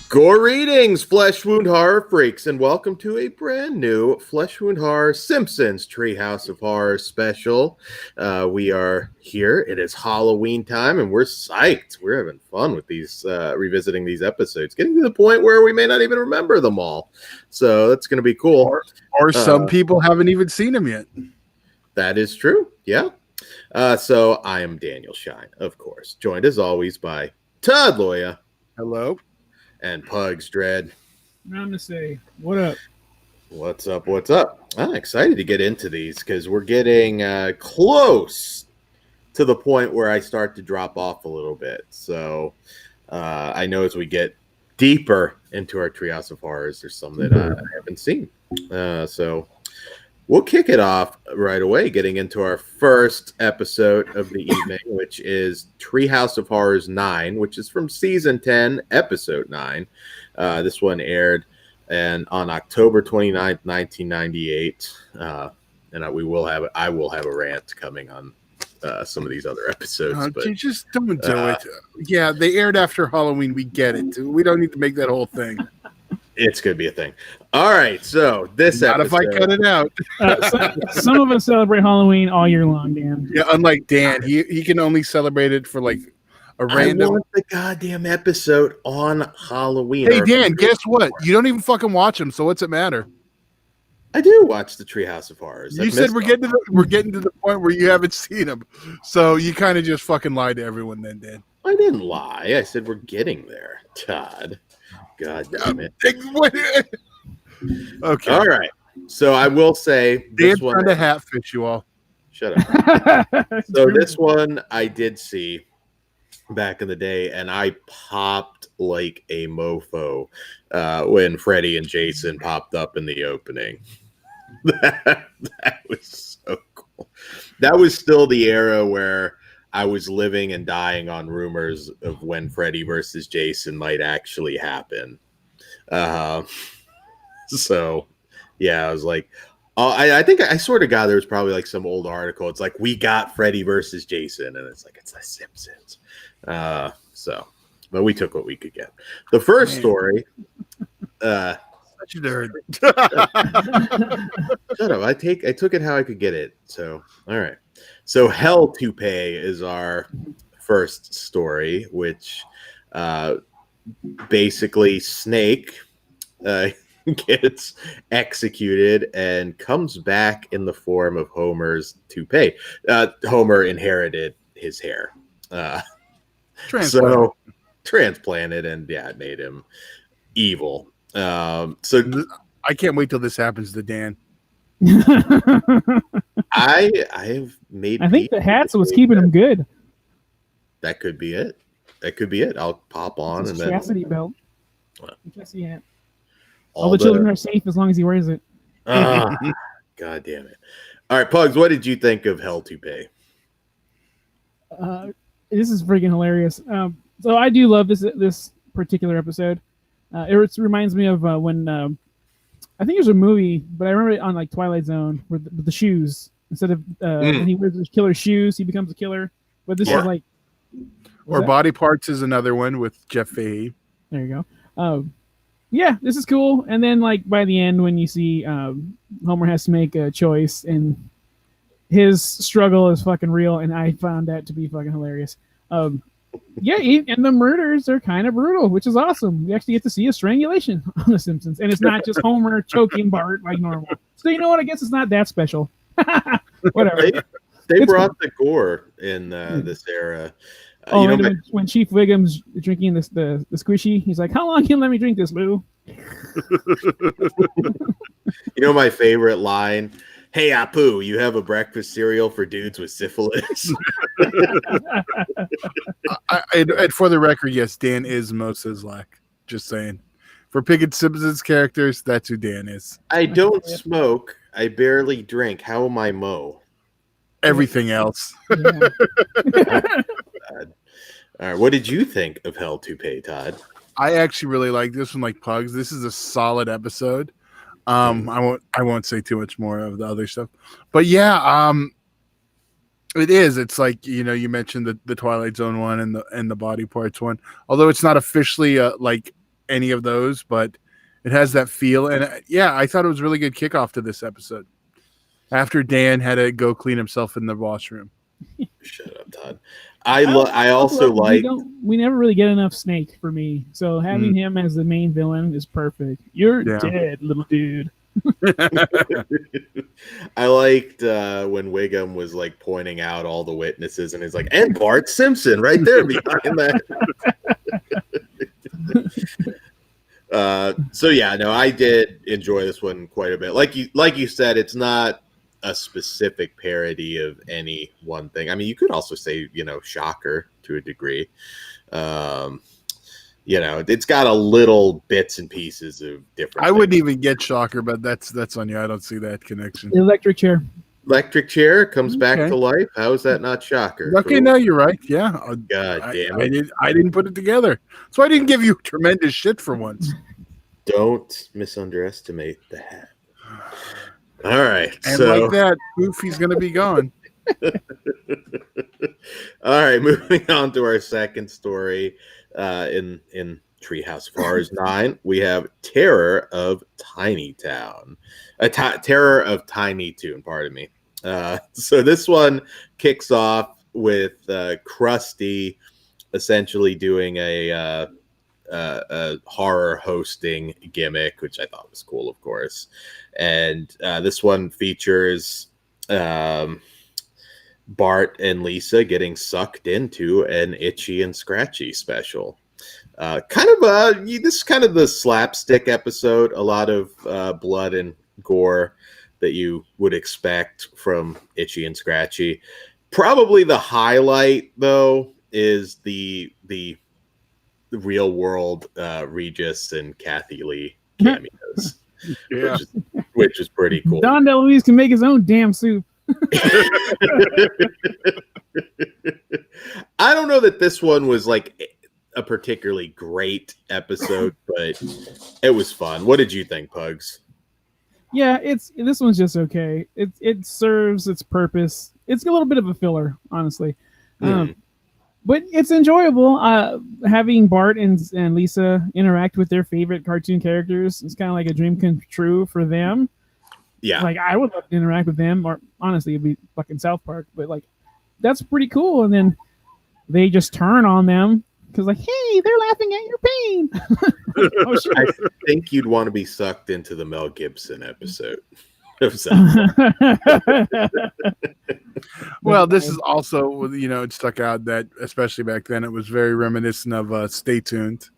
Greetings, Flesh Wound Horror freaks, and welcome to a brand new Flesh Wound Horror Simpsons Treehouse of Horror special. We are here. It is Halloween time, and we're psyched. We're having fun with these, revisiting these episodes, getting to the point where we may not even remember them all. So that's going to be cool. Or some people haven't even seen them yet. That is true. Yeah. So I am Daniel Shine, of course, joined as always by Todd Loya. Hello. And Pugs Dread. I'm to say, what up? What's up? What's up? I'm excited to get into these because we're getting close to the point where I start to drop off a little bit. So I know as we get deeper into our Treehouse of Horrors, there's some that I haven't seen. So we'll kick it off right away, getting into our first episode of the evening, which is Treehouse of Horrors 9, which is from Season 10, Episode 9. This one aired on October 29th, 1998. And I will have a rant coming on some of these other episodes. But you just don't do it. Yeah, they aired after Halloween. We get it. We don't need to make that whole thing. It's going to be a thing. All right, so this Not episode... if I cut it out. Some of us celebrate Halloween all year long, Dan. Yeah, unlike Dan, he can only celebrate it for like a random... I want the goddamn episode on Halloween. Hey, Dan, guess what? You don't even fucking watch them, so what's it matter? I do watch the Treehouse of Horrors. You said we're getting to the point where you haven't seen them, so you kind of just fucking lied to everyone then, Dan. I didn't lie. I said we're getting there, Todd. God damn it. Okay. All right. So I will say this one trying to hatfish you all. Shut up. So this one I did see back in the day, and I popped like a mofo when Freddy and Jason popped up in the opening. That was so cool. That was still the era where I was living and dying on rumors of when Freddy versus Jason might actually happen. So, yeah, I was like, I think I sort of got there was probably like some old article. It's like, we got Freddy versus Jason, and it's like, it's the Simpsons. So, but we took what we could get. The first story. Such a nerd. Shut up. I took it how I could get it. So, all right. So Hell Toupee is our first story, which basically Snake gets executed and comes back in the form of Homer's toupee. Homer inherited his hair. Transplanted, and yeah, it made him evil. So I can't wait till this happens to Dan. I have made. I think the hats was keeping him good. That could be it. I'll pop on it's and a then chastity belt. What? Chastity hat. All the children are safe as long as he wears it. God damn it! All right, Pugs. What did you think of Hell Toupee? This is freaking hilarious. So I do love this particular episode. It reminds me of when I think there's a movie, but I remember it on like Twilight Zone with the shoes. Instead of when he wears his killer shoes, he becomes a killer. But this is like, or Body Parts is another one with Jeff Fahey. There you go. Yeah, this is cool. And then like by the end, when you see Homer has to make a choice, and his struggle is fucking real, and I found that to be fucking hilarious. Yeah, and the murders are kind of brutal, which is awesome. We actually get to see a strangulation on The Simpsons, and it's not just Homer choking Bart like normal. So you know what? I guess it's not that special. Whatever. They brought the gore in this era. When Chief Wiggum's drinking the squishy, he's like, "How long can you let me drink this, Lou?" You know my favorite line. Hey, Apu, you have a breakfast cereal for dudes with syphilis? And for the record, yes, Dan is Mo Sizlak. Just saying. For picking Simpsons characters, that's who Dan is. I don't smoke. I barely drink. How am I Mo? Everything else. Yeah. All right, what did you think of Hell Toupee, Todd? I actually really like this one, like Pugs. This is a solid episode. I won't say too much more of the other stuff, but yeah, it is. It's like, you know, you mentioned the Twilight Zone one and the Body Parts one, although it's not officially like any of those, but it has that feel. And yeah, I thought it was a really good kickoff to this episode. After Dan had to go clean himself in the washroom. Shut up, Todd. I also like. We never really get enough Snake for me, so having him as the main villain is perfect. You're dead, little dude. I liked when Wiggum was like pointing out all the witnesses, and he's like, and Bart Simpson right there behind that. So yeah, no, I did enjoy this one quite a bit. Like you said, it's not a specific parody of any one thing. I mean, you could also say, Shocker to a degree. It's got a little bits and pieces of different. I wouldn't even get Shocker, but that's on you. I don't see that connection. Electric chair. Electric chair comes back to life. How is that not Shocker? Okay, no, you're right. Yeah. God damn it. I didn't put it together. So I didn't give you tremendous shit for once. Don't misunderestimate that. All right. And like that, Goofy's going to be gone. All right, moving on to our second story in Treehouse Fars 9, we have Terror of Tiny Town. Terror of Tiny Toon, pardon me. So this one kicks off with Krusty essentially doing a horror hosting gimmick, which I thought was cool, of course. And this one features Bart and Lisa getting sucked into an Itchy and Scratchy special. This is kind of the slapstick episode. A lot of blood and gore that you would expect from Itchy and Scratchy. Probably the highlight, though, is the real world Regis and Kathy Lee cameos. Yeah. which is pretty cool. Don DeLuise can make his own damn soup. I don't know that this one was like a particularly great episode, but it was fun. What did you think, Pugs? Yeah, this one's just okay. It serves its purpose. It's a little bit of a filler, honestly. But it's enjoyable. Having Bart and Lisa interact with their favorite cartoon characters. It's kind of like a dream come true for them. Yeah. Like, I would love to interact with them, or honestly, it'd be fucking South Park. But, like, that's pretty cool. And then they just turn on them because, like, hey, they're laughing at your pain. Oh, shit. I think you'd want to be sucked into the Mel Gibson episode. Well, this is also, it stuck out that, especially back then, it was very reminiscent of Stay Tuned.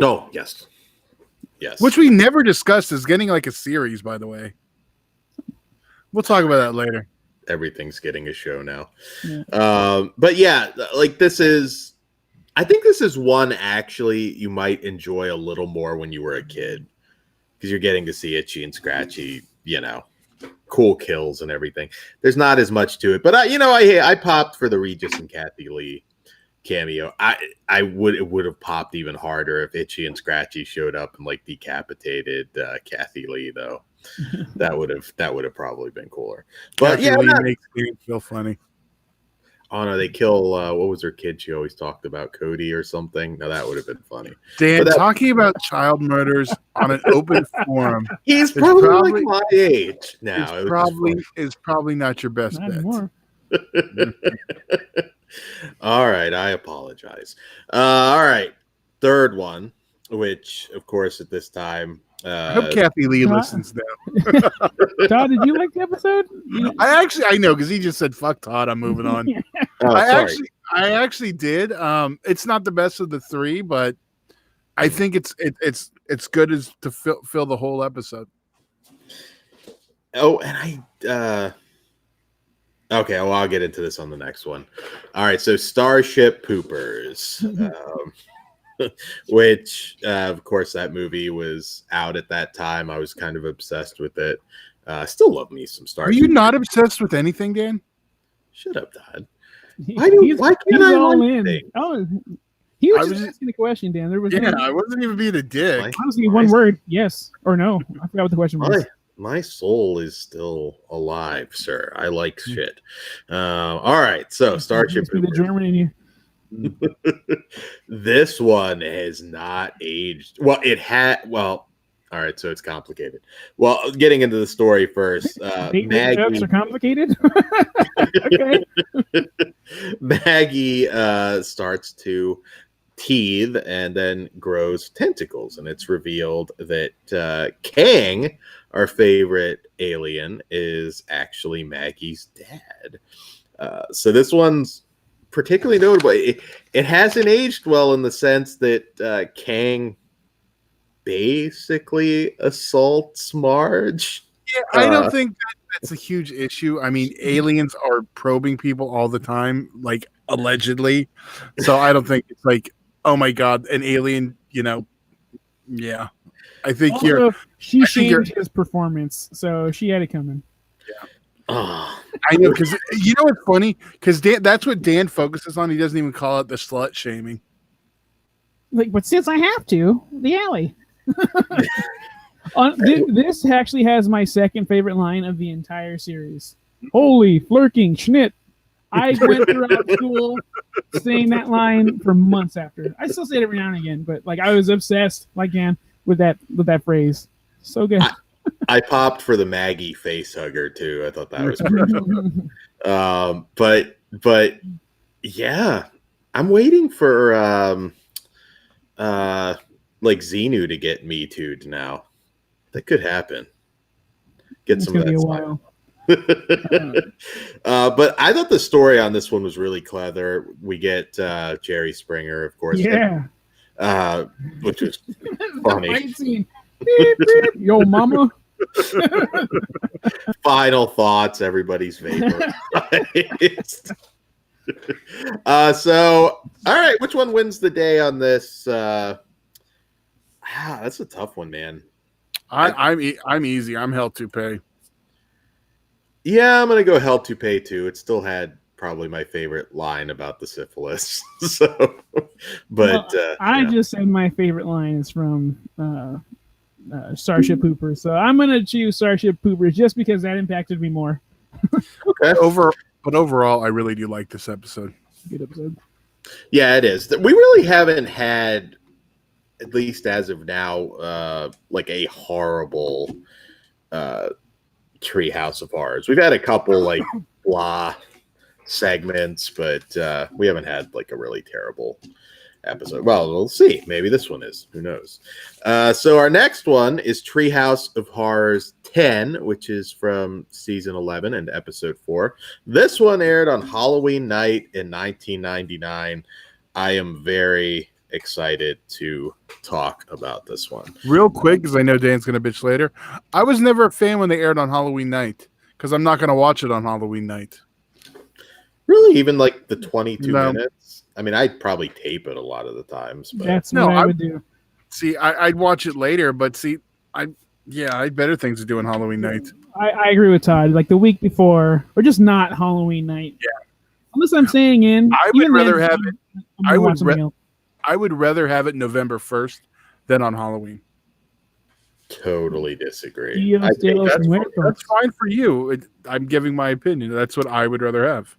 Oh, yes. Yes. Which we never discussed is getting like a series, by the way. We'll talk about that later. Everything's getting a show now. Yeah. But yeah, like I think this is one actually you might enjoy a little more when you were a kid because you're getting to see Itchy and Scratchy, cool kills and everything. There's not as much to it, but I popped for the Regis and Kathy Lee cameo. It would have popped even harder if Itchy and Scratchy showed up and like decapitated Kathy Lee, though. that would have probably been cooler. But Kathy Lee makes me feel funny. Oh no, they kill what was her kid she always talked about, Cody or something. No, that would have been funny. Dan, talking about child murders on an open forum. He's probably like my age now. It's probably not your best bet. All right, I apologize. All right, third one, which of course at this time I hope Kathy Lee listens now. Todd, did you like the episode? I know because he just said "fuck Todd." I'm moving on. I actually did. It's not the best of the three, but I think it's good as to fill the whole episode. Oh, and okay, well, I'll get into this on the next one. All right, so Starship Poopers. Which, of course, that movie was out at that time. I was kind of obsessed with it. Still love me some Starship. Are you not obsessed with anything, Dan? Shut up, Todd. Why can't I all like in? Oh, he was just asking the question, Dan. There was I wasn't even being a dick. Honestly, one word, yes or no. I forgot what the question was. My soul is still alive, sir. I like shit. All right, so Starship Poopers. The German in you. This one has not aged. Well, it had. Well, all right, so it's complicated. Well, getting into the story first, Date jokes are complicated. Okay. Maggie starts to teeth and then grows tentacles, and it's revealed that Kang, our favorite alien, is actually Maggie's dad. So this one's particularly notable. It hasn't aged well in the sense that Kang basically assaults Marge. Yeah, I don't think that's a huge issue. I mean, aliens are probing people all the time, like allegedly. So I don't think it's like, oh my god, an alien. Yeah. I think also, she shamed his performance, so she had it coming. Yeah. I know, because you know what's funny? Because that's what Dan focuses on. He doesn't even call it the slut shaming. Like, but since I have to, the alley. This actually has my second favorite line of the entire series. Holy flirking schnit. I went throughout school saying that line for months after. I still say it every now and again, but like I was obsessed, like Dan, with that phrase. So good. I popped for the Maggie face hugger too. I thought that was perfect. But yeah, I'm waiting for like Xenu to get Me Too'd now. That could happen. Get some of that. Be a while. But I thought the story on this one was really clever. We get Jerry Springer, of course. Yeah. Which was funny. Fight scene. Beep, beep. Yo, mama. Final thoughts, everybody's favorite. So, all right, which one wins the day on this? That's a tough one, man. I'm easy. I'm Hell to Pay. Yeah, I'm gonna go Hell to Pay too. It still had probably my favorite line about the syphilis. So, but I just said my favorite line is from Starship Pooper. So I'm gonna choose Starship Pooper just because that impacted me more. Okay. But overall, I really do like this episode. Good episode. Yeah, it is. We really haven't had, at least as of now, like a horrible Treehouse of Horrors. We've had a couple like blah segments, but we haven't had like a really terrible episode. Well, we'll see. Maybe this one is. Who knows? So our next one is Treehouse of Horrors 10, which is from season 11 and episode 4. This one aired on Halloween night in 1999. I am very excited to talk about this one. Real quick, because I know Dan's going to bitch later. I was never a fan when they aired on Halloween night because I'm not going to watch it on Halloween night. Really? Even like the 22 minutes? I mean, I'd probably tape it a lot of the times. But... That's what I would do. See, I'd watch it later, but see, I had better things to do on Halloween night. I agree with Todd. Like the week before, or just not Halloween night. Yeah. Unless I'm staying in. I would rather have it. I would rather have it November 1st than on Halloween. Totally disagree. That's fine for you. I'm giving my opinion. That's what I would rather have.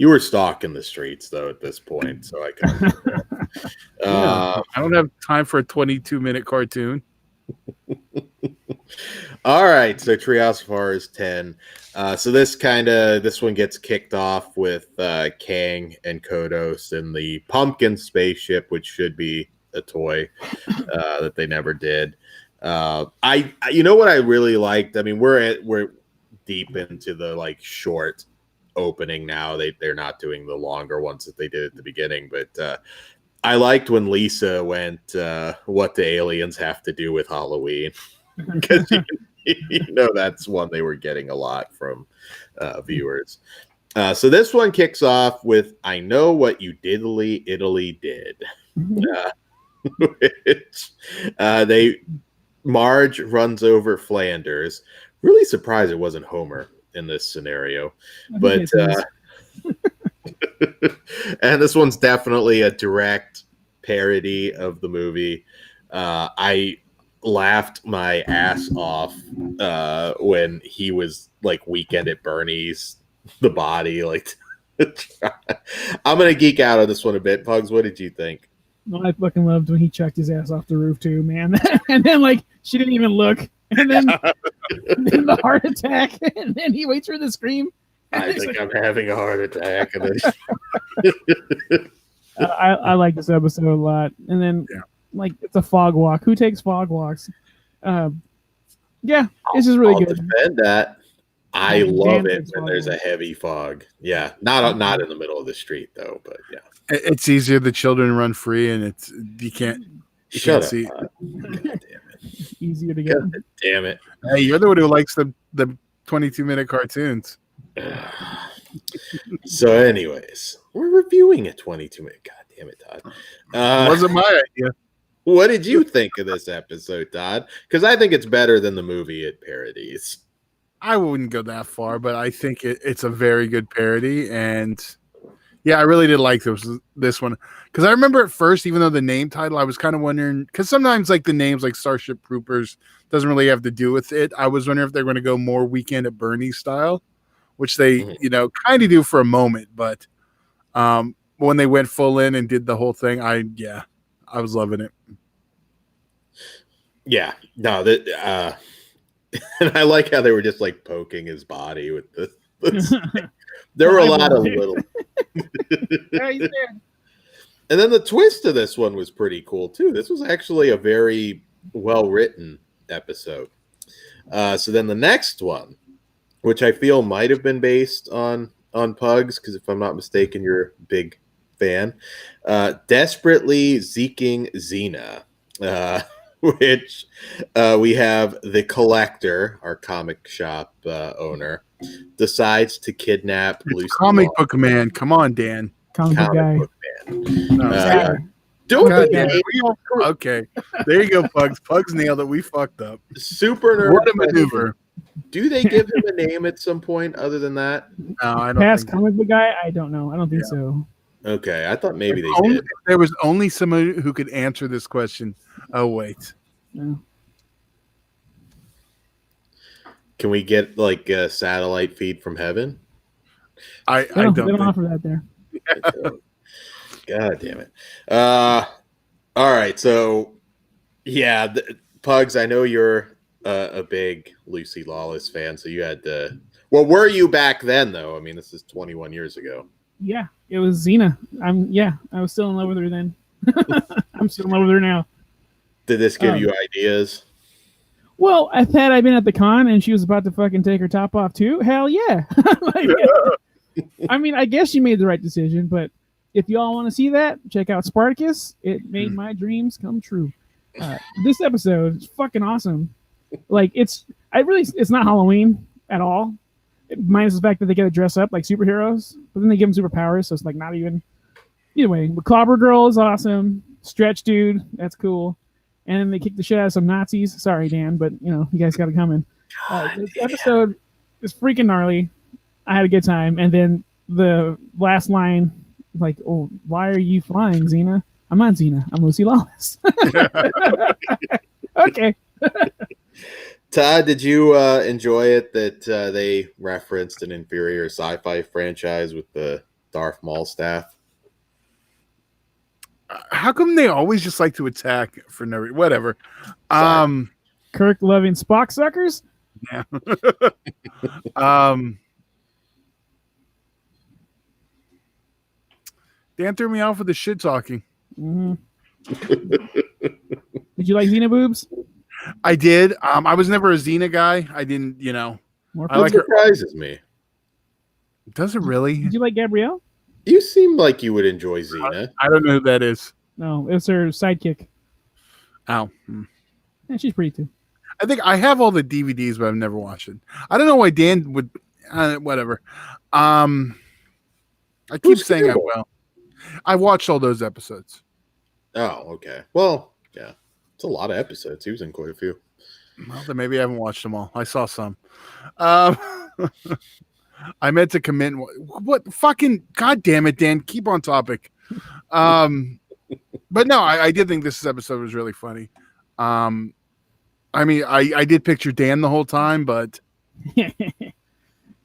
You were stalking the streets, though, at this point, so I kind of... I don't have time for a 22-minute cartoon. All right, so Treehouse of Horrors 10. So this one gets kicked off with Kang and Kodos in the pumpkin spaceship, which should be a toy that they never did. You know what I really liked? I mean, we're deep into the like short opening now. They're not doing the longer ones that they did at the beginning, but I liked when Lisa went, what do aliens have to do with Halloween? Because you know that's one they were getting a lot from viewers. So this one kicks off with I know what you diddly Italy did. Which Marge runs over Flanders. Really surprised it wasn't Homer in this scenario, but and this one's definitely a direct parody of the movie. I laughed my ass off when he was like Weekend at Bernie's the body, like I'm gonna geek out on this one a bit. Pugs, what did you think? No, I fucking loved when he chucked his ass off the roof too, man. And then like she didn't even look, and then the heart attack, and then he waits for the scream. I think I'm having a heart attack. And then... I like this episode a lot. And then like it's a fog walk. Who takes fog walks? Yeah, it's just really good. Defend that. I love it when there's a heavy fog. Yeah, not in the middle of the street though, but yeah. It's easier. The children run free, and you can't see. God damn it! Easier to get. God damn it! Hey, you're the one who likes the 22-minute cartoons. So, anyways, we're reviewing a 22-minute. God damn it, Todd! Wasn't my idea. What did you think of this episode, Todd? Because I think it's better than the movie it parodies. I wouldn't go that far, but I think it's a very good parody, and yeah, I really did like this one because I remember at first, even though the name title, I was kind of wondering because sometimes like the names like Starship Troopers doesn't really have to do with it. I was wondering if they're going to go more Weekend at Bernie's style, which they kind of do for a moment, but when they went full in and did the whole thing, I was loving it. Yeah, no, that and I like how they were just like poking his body with this. There were a lot of little. And then the twist of this one was pretty cool too. This was actually a very well written episode. So then the next one, which I feel might have been based on Pugs, because if I'm not mistaken, you're a big fan. Desperately Zeking Xena. Which we have the collector, our comic shop owner, decides to kidnap Lucy. Comic book man. Come on, Dan. Comic book man. Okay. There you go, Pugs. Pugs nailed it. We fucked up. Super nerd. What a maneuver. Do they give him a name at some point other than that? No, I don't. Past comic book guy? I don't know. I don't think so. Okay, I thought maybe they did. There was only someone who could answer this question. Oh, wait. Yeah. Can we get like a satellite feed from heaven? I don't. They don't offer that there. God damn it! All right, so yeah, Pugs. I know you're a big Lucy Lawless fan, so you had to. Well, were you back then though? I mean, this is 21 years ago. Yeah, it was Xena. I was still in love with her then. I'm still in love with her now. Did this give you ideas? Well, had I been at the con and she was about to fucking take her top off too, hell yeah. I mean, I guess she made the right decision, but if y'all want to see that, check out Spartacus. It made my dreams come true. This episode is fucking awesome. Like it's not Halloween at all. Minus the fact that they get to dress up like superheroes, but then they give them superpowers, so it's like not even. Either way, but Clobber Girl is awesome. Stretch Dude, that's cool. And then they kick the shit out of some Nazis. Sorry, Dan, but you guys got it coming. This episode is freaking gnarly. I had a good time, and then the last line, like, "Oh, why are you flying, Xena?" I'm not Xena. I'm Lucy Lawless. Okay. Todd, did you enjoy it that they referenced an inferior sci-fi franchise with the Darth Maul staff? How come they always just like to attack for no reason? Whatever. Kirk loving Spock suckers? Yeah. Dan threw me off with the shit talking. Mm-hmm. Did you like Xena boobs? I did. I was never a Xena guy. I didn't, More I like her. Surprises me. Does it really? Did you like Gabrielle? You seem like you would enjoy Xena. I don't know who that is. No, it was her sidekick. Oh. Yeah, she's pretty too. I think I have all the DVDs, but I've never watched it. I don't know why Dan would. Whatever. I keep saying I will. I watched all those episodes. Oh, okay. Well, yeah. It's a lot of episodes. He was in quite a few. Well, then maybe I haven't watched them all. I saw some. I meant to commit. What fucking god damn it, Dan? Keep on topic. But no, I did think this episode was really funny. I mean, I did picture Dan the whole time, but Yeah,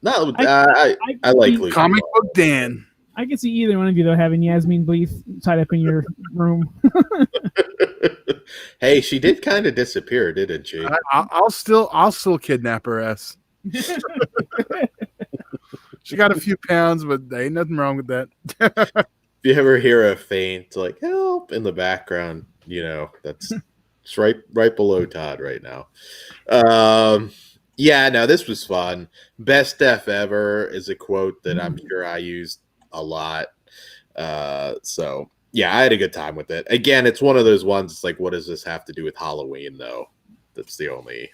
No, I like Lucy Comic Lawless. book Dan. I can see either one of you though having Yasmin Bleeth tied up in your room. Hey, she did kind of disappear, didn't she? I'll still kidnap her ass. She got a few pounds, but there ain't nothing wrong with that. If you ever hear a faint like "help" in the background, that's it's right below Todd right now. Yeah, no, this was fun. Best F ever is a quote that I'm sure I used a lot. So yeah, I had a good time with it. Again, it's one of those ones. It's like, what does this have to do with Halloween, though? That's the only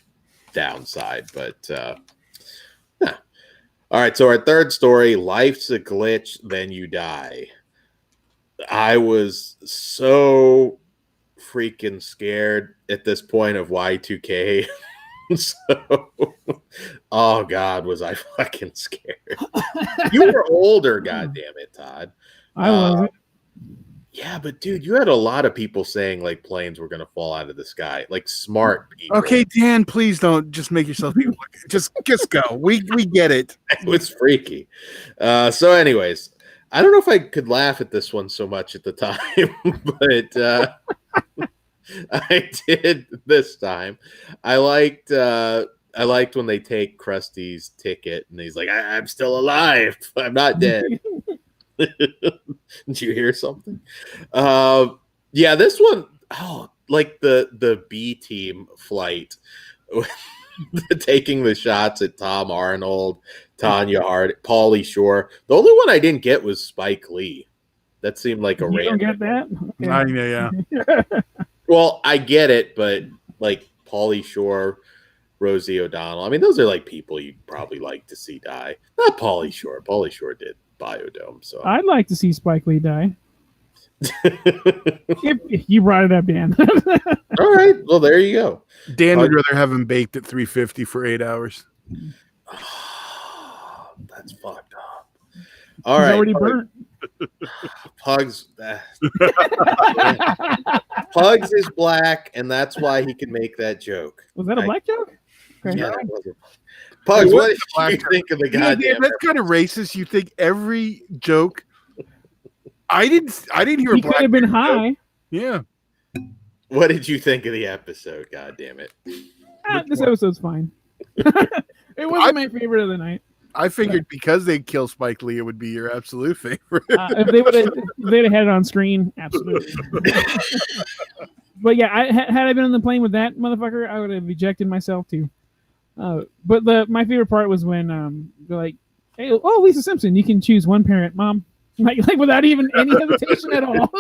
downside. But yeah. All right. So our third story: life's a glitch, then you die. I was so freaking scared at this point of Y2K. So, oh God, was I fucking scared. You were older, goddamn it, Todd. I wasn't. Yeah, but dude, you had a lot of people saying like planes were gonna fall out of the sky, like smart people. Okay, Dan, please don't just make yourself look. Just go. We get it. It was freaky. So, anyways, I don't know if I could laugh at this one so much at the time, but I did this time. I liked when they take Krusty's ticket and he's like, I'm still alive. I'm not dead. Did you hear something? Yeah, this one, like the B team flight, taking the shots at Tom Arnold, Tanya Hart, Pauly Shore. The only one I didn't get was Spike Lee. That seemed like a You random. don't get that? Okay. Yeah. Well, I get it, but like Pauly Shore, Rosie O'Donnell. I mean, those are like people you'd probably like to see die. Not Pauly Shore. Pauly Shore did Biodome. So I'd like to see Spike Lee die. If you brought it up, Dan. All right. Well, there you go. Dan would rather have him baked at 350 for 8 hours. Oh, that's fucked up. All He's right. already burnt. Pugs. Pugs is black, and that's why he can make that joke. Was that a black joke? Okay. Yeah, that was Pugs, what did you joke. think of the goddamn? That's kind of racist. You think every joke? I didn't hear. He could have been high. Yeah. What did you think of the episode? God damn it! This episode's fine. It wasn't my favorite of the night. I figured because they kill Spike Lee, it would be your absolute favorite. If they'd have had it on screen, absolutely. But yeah, had I been on the plane with that motherfucker, I would have ejected myself too. But my favorite part was when they're like, "Hey, Lisa Simpson, you can choose one parent, Mom," like without even any hesitation at all.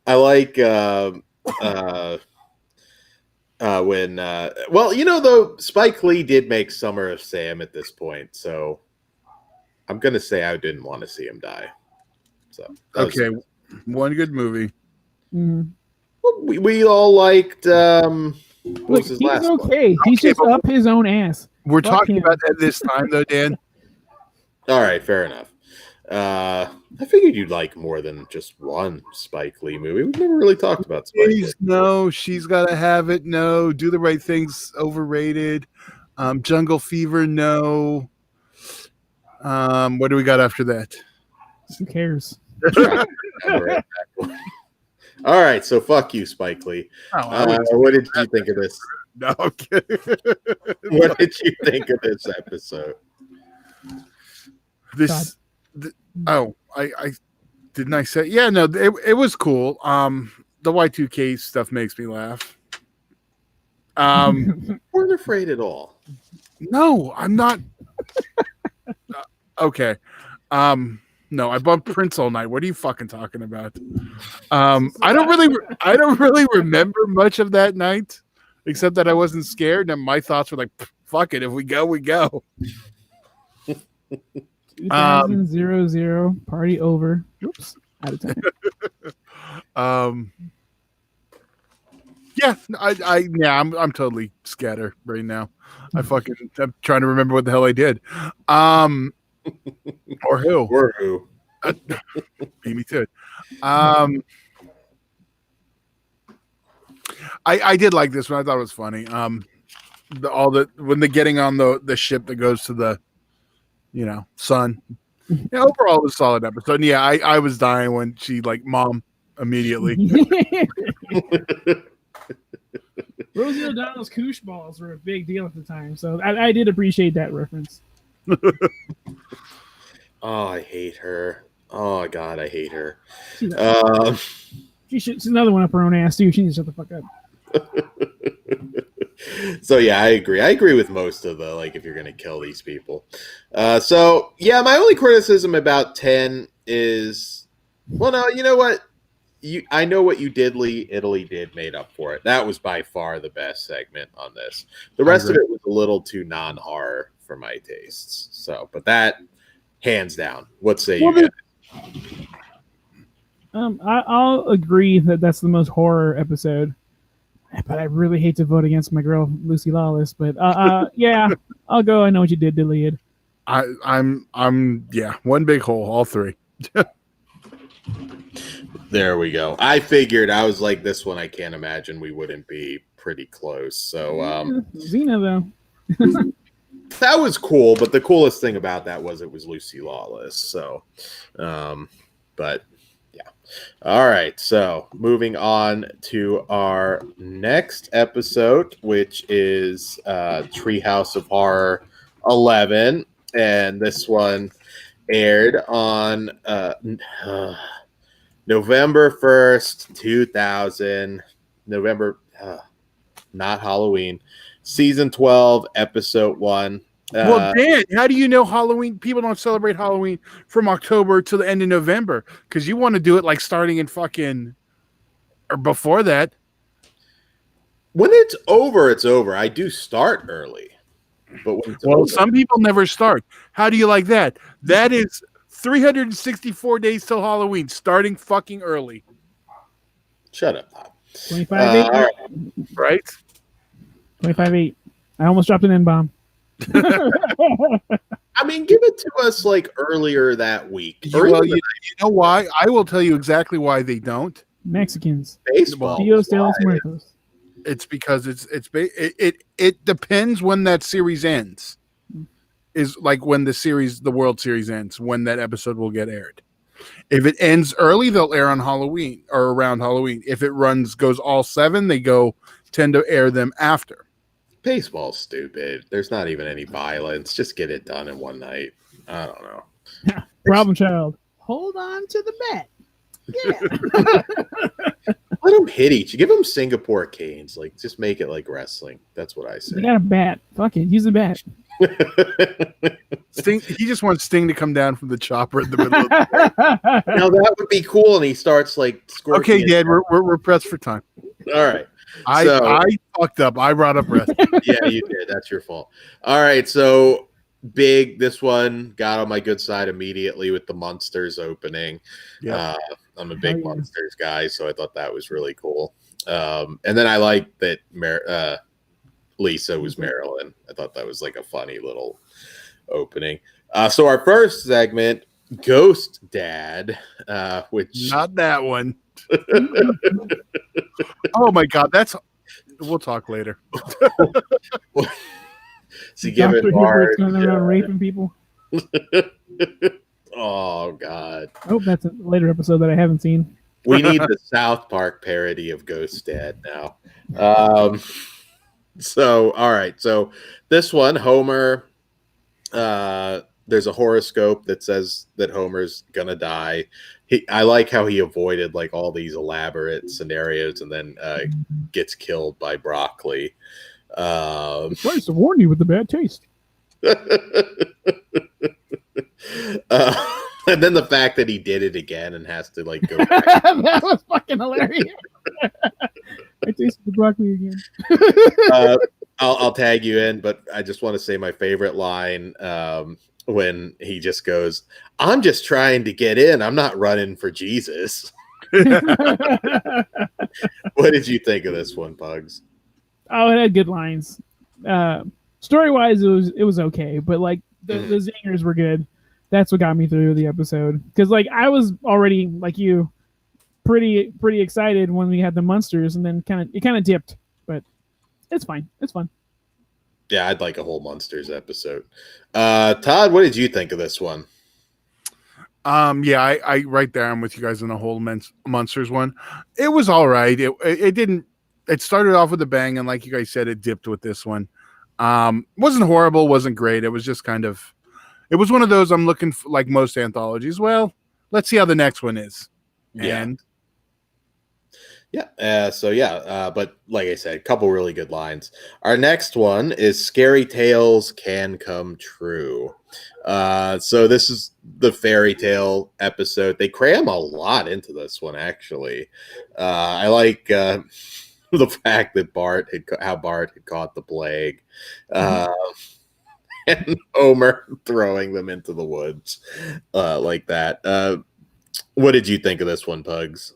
I like when though Spike Lee did make Summer of Sam at this point, so I'm gonna say I didn't want to see him die. So okay, one good movie. Mm-hmm. We all liked. Look, he's okay. He's just up his own ass. We're talking about that this time, though, Dan. All right, fair enough. I figured you'd like more than just one Spike Lee movie. We've never really talked about Spike Lee. No, She's Gotta Have It. No, Do the Right Thing's overrated. Jungle Fever. No. What do we got after that? Who cares? All right, so fuck you, Spike Lee. What did you think of this? No, I'm kidding. What did you think of this episode? I didn't I say? Yeah, no, it was cool. The Y2K stuff makes me laugh. Weren't afraid at all. No, I'm not. Okay. No, I bumped Prince all night. What are you fucking talking about? I don't really remember much of that night, except that I wasn't scared, and my thoughts were like, "Fuck it, if we go, we go." 2000 party over. Oops, out of time. Yeah, I'm totally scatter right now. I'm trying to remember what the hell I did. Or who? Or who? Beat me to it. I did like this one. I thought it was funny. when they're getting on the ship that goes to the sun. Yeah, overall it was a solid episode. And yeah, I was dying when she mom immediately. Rosie O'Donnell's koosh balls were a big deal at the time, so I did appreciate that reference. Oh, I hate her. Oh God, I hate her. She's another one up her own ass too. She needs to shut the fuck up. So yeah, I agree. I agree with most of the if you're gonna kill these people. So yeah, my only criticism about 10 is, well, no, you know what? I know what you did, Lee. Italy did made up for it. That was by far the best segment on this. The rest of it was a little too non-horror for my tastes. So, but that hands down. What say you guys? I'll agree that that's the most horror episode. But I really hate to vote against my girl Lucy Lawless. But yeah, I'll go. I know what you did, Deleted. I'm one big hole. All three. There we go. I figured. I was like, this one I can't imagine we wouldn't be pretty close. So Xena though. That was cool, but the coolest thing about that was it was Lucy Lawless. So but yeah. All right. So moving on to our next episode, which is Treehouse of Horror 11. And this one aired on November 1st, 2000. November, not Halloween. Season 12, episode 1. Well, Dan, how do you know Halloween? People don't celebrate Halloween from October to the end of November because you want to do it starting in or before that. When it's over, it's over. I do start early. But when it's over, some people never start. How do you like that? That is 364 days till Halloween, starting fucking early. Shut up, Pop. 25-8. Right? 25-8. I almost dropped an N-bomb. I mean, give it to us earlier that week. Well, you know why? I will tell you exactly why they don't. Mexicans. Baseball. Dios de los Muertos. It's because it depends when that series ends. Is when the World Series ends, when that episode will get aired. If it ends early, they'll air on Halloween or around Halloween. If it goes all 7, they tend to air them after. Baseball's stupid. There's not even any violence. Just get it done in one night. I don't know. Problem child. Hold on to the bat. Yeah. Let them hit each. Give them Singapore canes. Just make it like wrestling. That's what I say. They got a bat. Fuck it. Use a bat. Sting. He just wants Sting to come down from the chopper in the middle of the day. Now that would be cool. And he starts scorching. Okay, Dad, we're pressed for time. All right. I fucked up. I brought up wrestling. Yeah, you did. That's your fault. All right. So this one got on my good side immediately with the Monsters opening. Yeah. I'm a big Monsters guy, so I thought that was really cool. And then I liked that Lisa was Marilyn. I thought that was a funny little opening. So our first segment, Ghost Dad, which not that one. Oh my God, we'll talk later. So give it Marge. Going around raping people. Oh God! Oh, that's a later episode that I haven't seen. We need the South Park parody of Ghost Dad now. So all right, so this one, Homer. There's a horoscope that says that Homer's gonna die. I like how he avoided all these elaborate scenarios and then gets killed by broccoli. Tries to warn you with the bad taste. And then the fact that he did it again and has to go back. That was fucking hilarious. I tasted the broccoli again. I'll tag you in, but I just want to say my favorite line when he just goes, "I'm just trying to get in. I'm not running for Jesus." What did you think of this one, Pugs? Oh, it had good lines. Story wise, it was okay, but the zingers were good. That's what got me through the episode because I was already like you, pretty excited when we had the monsters, and then it kind of dipped, but it's fine. It's fun. Yeah, I'd like a whole Monsters episode. Todd, what did you think of this one? Yeah, I right there. I'm with you guys on the whole Monsters one. It was all right. It didn't. It started off with a bang, and like you guys said, it dipped with this one. Wasn't horrible, wasn't great. It was just kind of. It was one of those I'm looking for, like most anthologies. Well, let's see how the next one is. Yeah. And but like I said, a couple really good lines. Our next one is Scary Tales Can Come True. So this is the fairy tale episode. They cram a lot into this one, actually. I like the fact that Bart had caught the plague. And Homer throwing them into the woods like that. What did you think of this one, Pugs?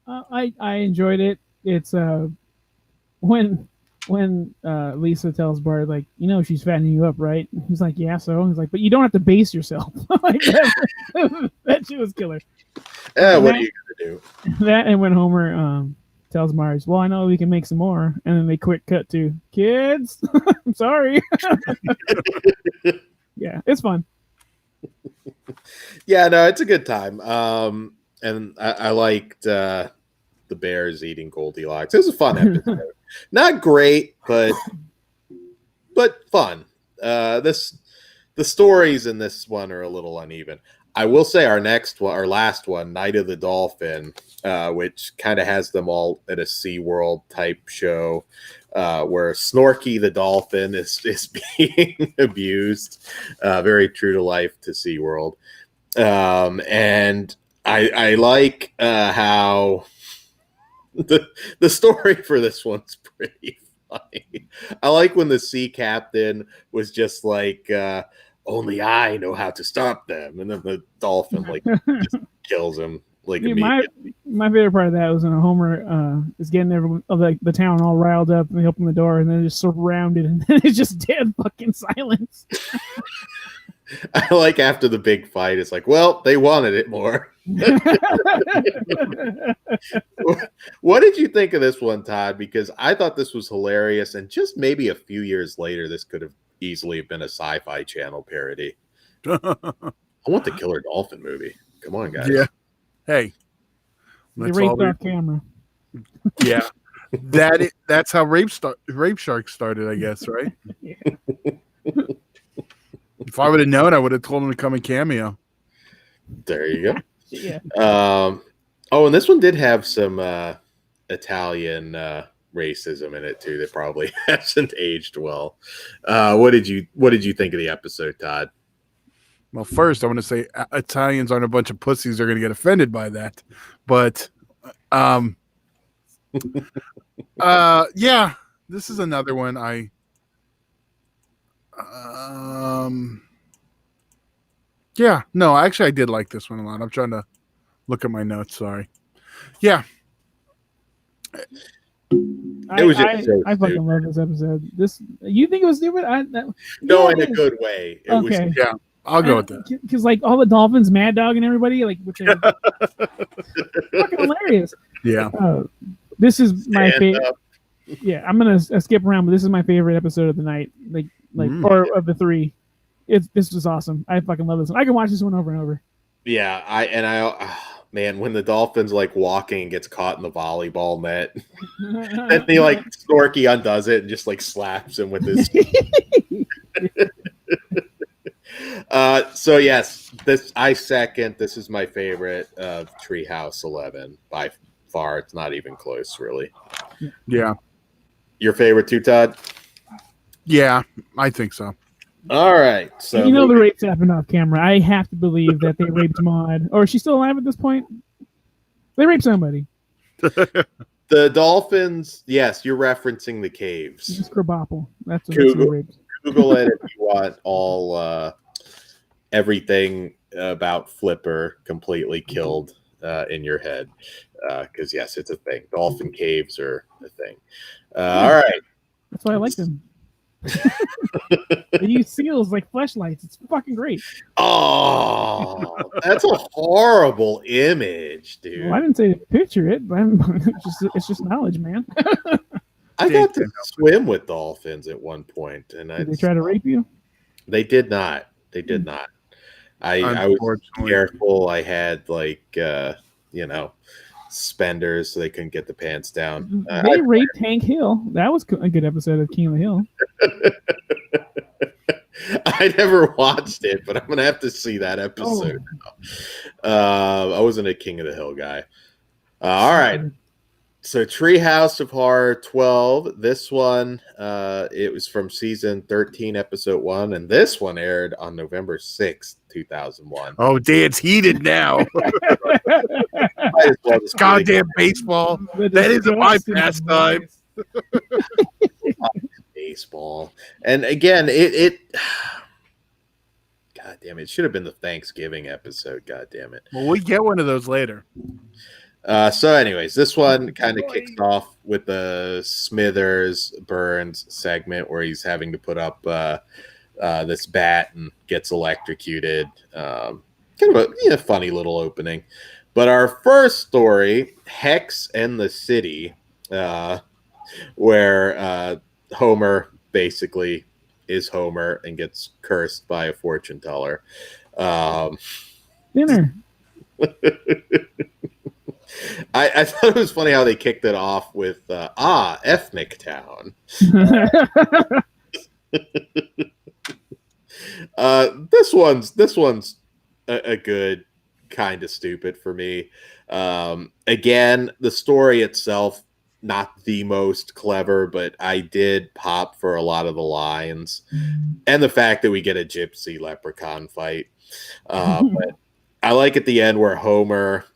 I enjoyed it. It's when Lisa tells Bart, like, she's fattening you up, right? He's like, yeah, so. He's like, but you don't have to base yourself. Like that shit was killer. What are you gonna do? That, and when Homer tells Marge, well, I know we can make some more, and then they quick cut to kids. I'm sorry. Yeah, it's fun. Yeah, no, it's a good time. And I liked the bears eating Goldilocks. It was a fun episode. Not great, but fun. The stories in this one are a little uneven. I will say our last one, Night of the Dolphin, which kind of has them all at a SeaWorld type show, where Snorky the dolphin is being abused, very true to life to SeaWorld. And I like how the story for this one's pretty funny. I like when the sea captain was just like, only I know how to stop them, and then the dolphin just kills him. Like, my favorite part of that was when Homer is getting everyone of the town all riled up, and they open the door, and they're just surrounded, and then it's just dead fucking silence. I like after the big fight, it's like, well, they wanted it more. What did you think of this one, Todd? Because I thought this was hilarious, and just maybe a few years later, this could have easily been a Sci-Fi Channel parody. I want the Killer Dolphin movie. Come on, guys. Yeah. Hey. They raped off camera. Yeah. That's how Rape Shark started, I guess, right? Yeah. If I would have known, I would have told him to come and cameo. There you go. Yeah. And this one did have some Italian racism in it too. That probably hasn't aged well. What did you think of the episode, Todd? Well, first I want to say Italians aren't a bunch of pussies. They're going to get offended by that. But, yeah, this is another one. Yeah, no, actually I did like this one a lot. I'm trying to look at my notes. Sorry. Yeah. I fucking love this episode. You think it was stupid? In a good way. It okay. was, yeah, I'll go with that. Because like all the dolphins, Mad Dog, and everybody, like, which are fucking hilarious. Yeah. This is my favorite. Yeah, I'm gonna skip around, but this is my favorite episode of the night. Or of the three. This was awesome. I fucking love this one. I can watch this one over and over. Yeah, man, when the dolphin's like walking and gets caught in the volleyball net, and he like Snorky undoes it and just like slaps him with his. So yes, I second. This is my favorite of Treehouse 11 by far. It's not even close, really. Yeah. Your favorite too, Todd? Yeah, I think so. All right. So the rapes happened off camera. I have to believe that they raped Maud. Or is she still alive at this point? They raped somebody. The dolphins, yes, you're referencing the caves. It's Krabappel. That's what Google it if you want all everything about Flipper completely killed in your head. Because yes, it's a thing. Dolphin caves are a thing. All right. That's why I like them. They use seals like fleshlights. It's fucking great. Oh, that's a horrible image, dude. Well, I didn't say to picture it, but it's just knowledge, man. I got to swim with dolphins at one point, and did they try to rape you? They did not. They did not. I was careful. I had suspenders so they couldn't get the pants down. They raped Hank Hill. That was a good episode of King of the Hill. I never watched it, but I'm gonna have to see that episode now. I wasn't a King of the Hill guy. All right. So Treehouse of Horror 12. This one, it was from season 13, episode 1, and this one aired on November 6th, 2001. Oh, it's heated now. It's goddamn baseball. That isn't my pastime. Baseball. And again, it God damn it should have been the Thanksgiving episode. God damn it. Well, we get one of those later. So anyways, this one kind of kicks off with the Smithers Burns segment where he's having to put up this bat and gets electrocuted. Kind of a funny little opening. But our first story, Hex and the City, where Homer basically is Homer and gets cursed by a fortune teller. Dinner. I thought it was funny how they kicked it off with ethnic town. This one's a good kind of stupid for me. Again, the story itself not the most clever, but I did pop for a lot of the lines and the fact that we get a gypsy leprechaun fight. But I like at the end where Homer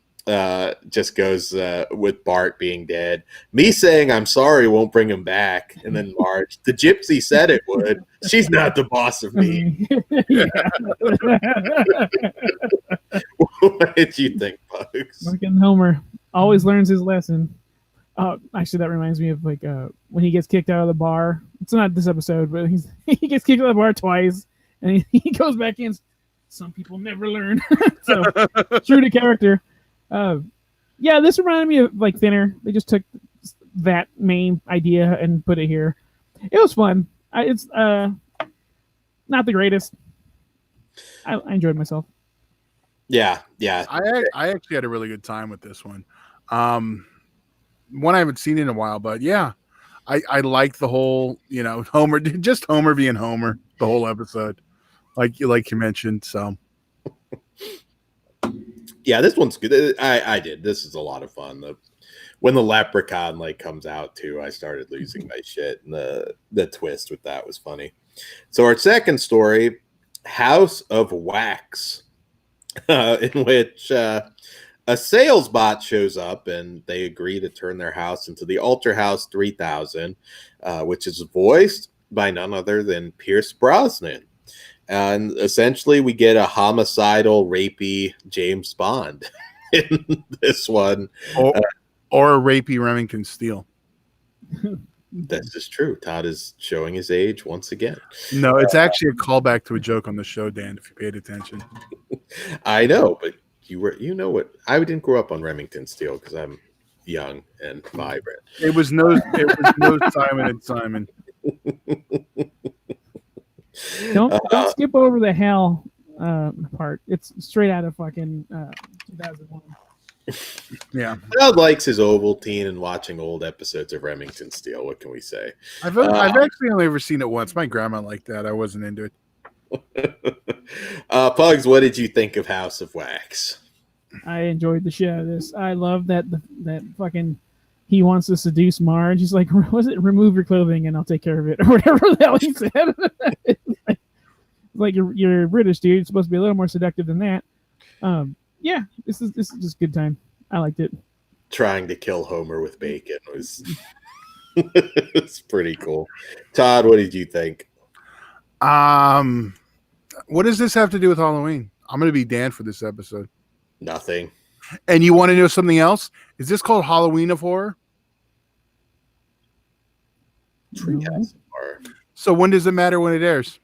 just goes with Bart being dead. Me saying I'm sorry won't bring him back. And then Marge, the gypsy said it would. She's not the boss of me. What did you think, Bugs? Fucking Homer always learns his lesson. Actually, that reminds me of when he gets kicked out of the bar. It's not this episode, but he gets kicked out of the bar twice, and he goes back in. Some people never learn. So true to character. Yeah, this reminded me of Thinner. They just took that main idea and put it here. It was fun. It's not the greatest. I enjoyed myself. Yeah. I actually had a really good time with this one. One I haven't seen in a while, but yeah, I like the whole Homer being Homer the whole episode, like you mentioned. So yeah, this one's good. I did. This is a lot of fun. When the leprechaun comes out too, I started losing my shit, and the twist with that was funny. So our second story, House of Wax, in which a sales bot shows up and they agree to turn their house into the Ultra House 3000, which is voiced by none other than Pierce Brosnan. And essentially we get a homicidal, rapey James Bond in this one. Or a rapey Remington Steele. This is true. Todd is showing his age once again. No, it's actually a callback to a joke on the show, Dan, if you paid attention. I know, but you know what? I didn't grow up on Remington Steele because I'm young and vibrant. It was no Simon and Simon. Don't skip over the hell part. It's straight out of fucking 2001. Yeah, Todd likes his Ovaltine and watching old episodes of Remington Steele. What can we say? I've actually only ever seen it once. My grandma liked that. I wasn't into it. Pugs, what did you think of House of Wax? I enjoyed the shit out of this. I love that fucking he wants to seduce Marge. He's like, was it remove your clothing and I'll take care of it, or whatever the hell he said. like you're British, dude. It's supposed to be a little more seductive than that. Yeah, this is just good time. I liked it. Trying to kill Homer with bacon was it's pretty cool. Todd, what did you think? What does this have to do with Halloween? I'm going to be Dan for this episode. Nothing. And you want to know something else? Is this called Halloween of Horror? Treehouse of Horror. So when does it matter when it airs?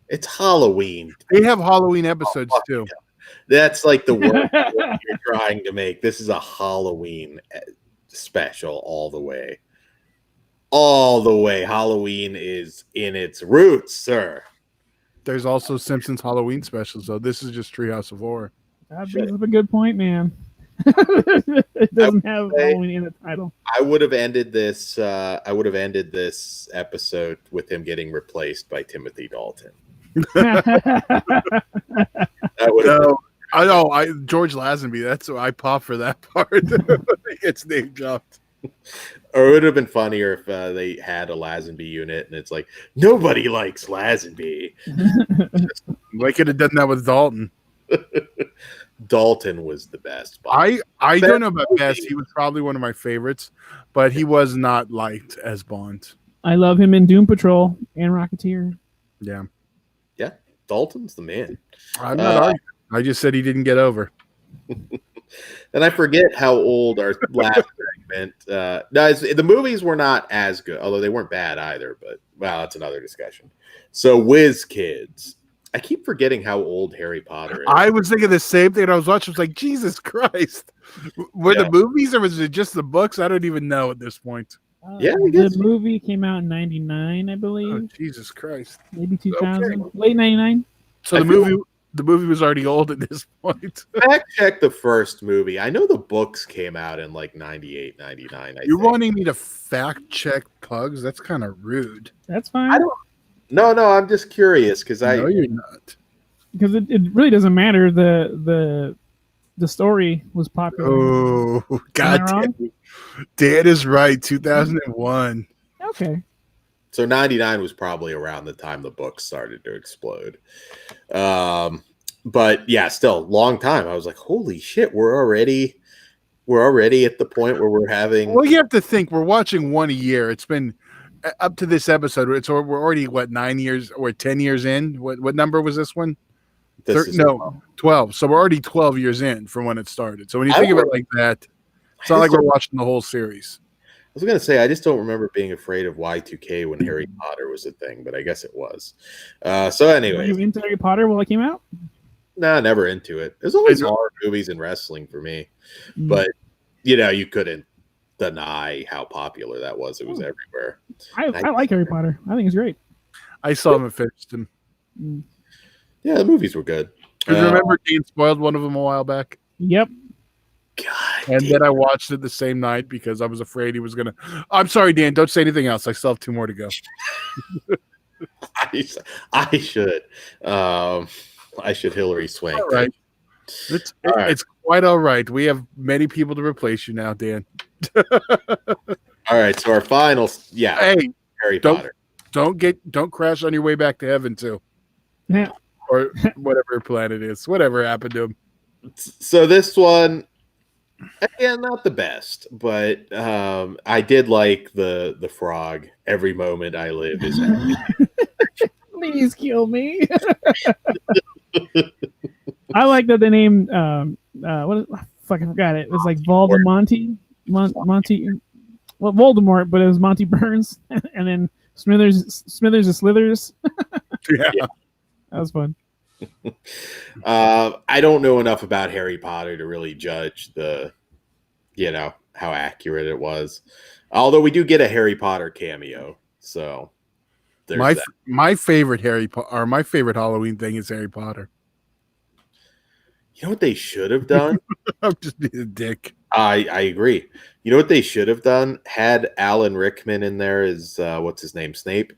It's Halloween. They have Halloween episodes too. That's like the word you're trying to make. This is a Halloween special all the way. all the way. Halloween is in its roots, sir. There's also Simpsons Halloween specials, though. This is just Treehouse of Horror. That brings up a good point, man. It doesn't have Halloween in the title. I would have ended this. I would have ended this episode with him getting replaced by Timothy Dalton. That would have been- I know. George Lazenby. That's why I pop for that part. He gets name dropped. Or it would have been funnier if they had a Lazenby unit, and it's like nobody likes Lazenby. They could have done that with Dalton. Dalton was the best. I don't know about best. He was probably one of my favorites, but he was not liked as Bond. I love him in Doom Patrol and Rocketeer. Yeah. Dalton's the man. I'm not arguing. I just said he didn't get over. And I forget how old our last segment. The movies were not as good, although they weren't bad either. But well, that's another discussion. So, Whiz Kids. I keep forgetting how old Harry Potter is. I was thinking the same thing. I was watching. I was like, Jesus Christ! Were the movies or was it just the books? I don't even know at this point. The movie came out in '99, I believe. Oh, Jesus Christ! Maybe 2000, late '99. So the movie was already old at this point. Fact check the first movie. I know the books came out in like 98, 99. You're wanting me to fact check Pugs? That's kind of rude. That's fine. I don't. No, I'm just curious because No, you're not. Because it really doesn't matter. The story was popular. Oh, God damn. Dan is right. 2001. Okay. So 99 was probably around the time the books started to explode. But yeah, still long time. I was like, holy shit, we're already at the point where we're having. Well, you have to think we're watching one a year. It's been up to this episode. We're already 9 years or 10 years in. What number was this one? 12. So we're already 12 years in from when it started. So when you think of it like that, it's not like we're watching the whole series. I was going to say, I just don't remember being afraid of Y2K when Harry Potter was a thing, but I guess it was. So anyway. Were you into Harry Potter while it came out? Nah, never into it. There's always horror movies and wrestling for me. But, you couldn't deny how popular that was. It was everywhere. I like Harry Potter. I think it's great. I saw him and finished him. Yeah, the movies were good. Because remember, Dan spoiled one of them a while back? Yep. God. And then I watched it the same night because I was afraid he was going to. I'm sorry, Dan. Don't say anything else. I still have 2 more to go. I should. I should Hillary Swank. All right. It's quite all right. We have many people to replace you now, Dan. All right. So our final. Yeah. Hey, Harry Potter. Don't crash on your way back to heaven, too. Yeah. Or whatever planet is. Whatever happened to him. So this one. Again, not the best, but I did like the frog. Every moment I live is happy. Please kill me. I like that the name. I forgot it. It was like Voldemort. Monty. Well, Voldemort, but it was Monty Burns, and then Smithers and Slithers. Yeah, that was fun. I don't know enough about Harry Potter to really judge how accurate it was. Although we do get a Harry Potter cameo, so there's my favorite my favorite Halloween thing is Harry Potter. You know what they should have done? I'm just being a dick. I agree. You know what they should have done? Had Alan Rickman in there as what's his name, Snape.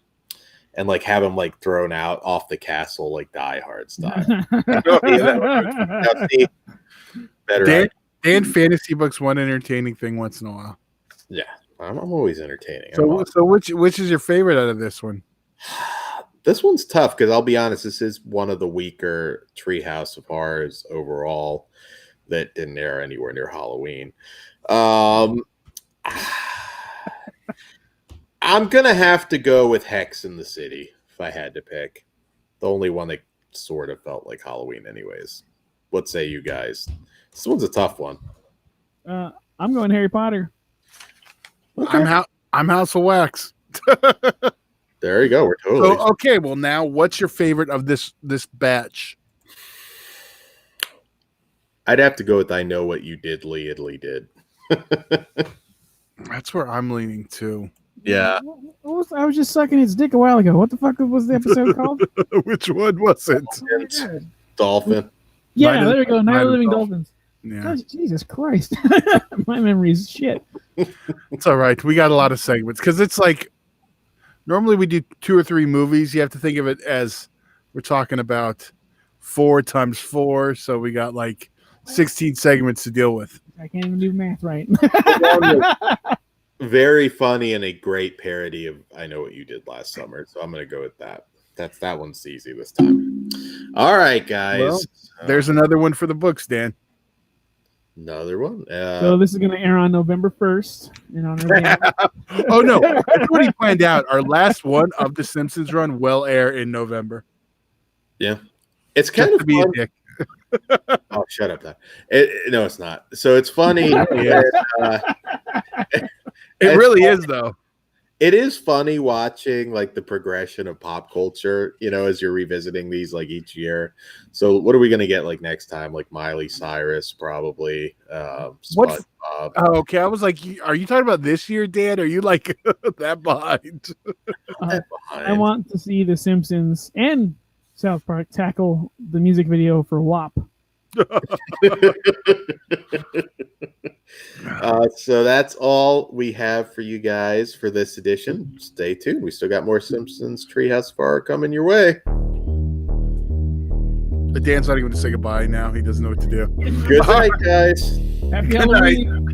And have him thrown out off the castle like Die Hard style. Better. Dan fantasy books one entertaining thing once in a while. Yeah, I'm always entertaining. So which is your favorite out of this one? This one's tough because I'll be honest, this is one of the weaker Treehouse of Horrors overall that didn't air anywhere near Halloween. I'm going to have to go with Hex in the City if I had to pick. The only one that sort of felt like Halloween anyways. What say you guys? This one's a tough one. I'm going Harry Potter. Okay. I'm House of Wax. There you go. We're totally. So, okay, well now what's your favorite of this batch? I'd have to go with I Know What You Did, Lee Did. That's where I'm leaning too. Yeah. I was just sucking his dick a while ago. What the fuck was the episode called? Which one was it? Oh Dolphin. yeah, there we go. Night of the Living Dolphins. Yeah. Oh, Jesus Christ. My memory's shit. It's all right. We got a lot of segments because it's like normally we do 2 or 3 movies. You have to think of it as we're talking about 4 times 4. So we got like 16 segments to deal with. I can't even do math right. Very funny and a great parody of I Know What You Did Last Summer. So I'm going to go with that. That one's easy this time. All right, guys. Well, there's another one for the books, Dan. Another one. So this is going to air on November 1st. In honor of Oh, no. That's what he planned out. Our last one of the Simpsons run will air in November. Yeah. It's kind of be fun. a dick. Oh, shut up. No, it's not. So it's funny. It really is, though. It is funny watching like the progression of pop culture, as you're revisiting these like each year. So what are we going to get like next time? Like Miley Cyrus, probably. What? Oh, okay. I was like, are you talking about this year, Dan? Are you like that behind? I want to see The Simpsons and South Park tackle the music video for WAP. So that's all we have for you guys for this edition. Stay tuned. We still got more Simpsons Treehouse Far coming your way. Dan's not even going to say goodbye now. He doesn't know what to do. Good night, guys. Happy Halloween.